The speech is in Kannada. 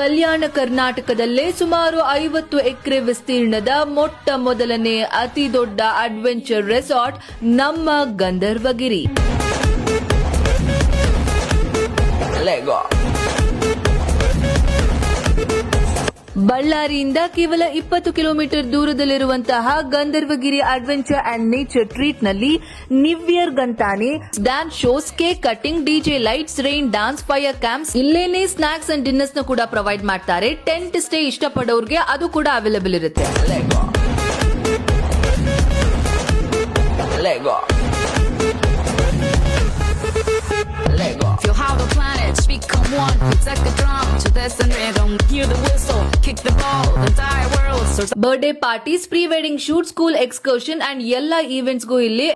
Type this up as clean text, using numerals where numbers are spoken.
ಕಲ್ಯಾಣ ಕರ್ನಾಟಕದಲ್ಲೇ ಸುಮಾರು 50 ಎಕರೆ ವಿಸ್ತೀರ್ಣದ ಮೊಟ್ಟ ಮೊದಲನೇ ಅತಿ ದೊಡ್ಡ ಅಡ್ವೆಂಚರ್ ರೆಸಾರ್ಟ್ ನಮ್ಮ ಗಂಧರ್ವಗಿರಿ. ಬಳ್ಳಾರಿಯಿಂದ ಕೇವಲ 20 ಕಿಲೋಮೀಟರ್ ದೂರದಲ್ಲಿರುವಂತಹ Gandharvagiri adventure and nature treat ನಲ್ಲಿ ನ್ಯೂ ಇಯರ್ ಗಂತಾನೆ dance shows, cake cutting, DJ lights, rain dance, fire camps, ಇಲ್ಲೇನೆ ಸ್ನಾಕ್ಸ್ ಅಂಡ್ ಡಿನ್ನರ್ಸ್ ನ ಕೂಡ ಪ್ರೊವೈಡ್ ಮಾಡ್ತಾರೆ. ಟೆಂಟ್ ಸ್ಟೇ ಇಷ್ಟಪಡೋರ್ಗೆ ಅದು ಕೂಡ ಅವೈಲೇಬಲ್ ಇರುತ್ತೆ. Feel how the planets become one. Take a drum to this and rhythm. Hear the whistle, kick the ball. The entire world starts. Birthday parties, pre wedding shoot, school excursion and ಎಲ್ಲಾ ಈವೆಂಟ್ಸ್ ಗೂ ಇಲ್ಲಿ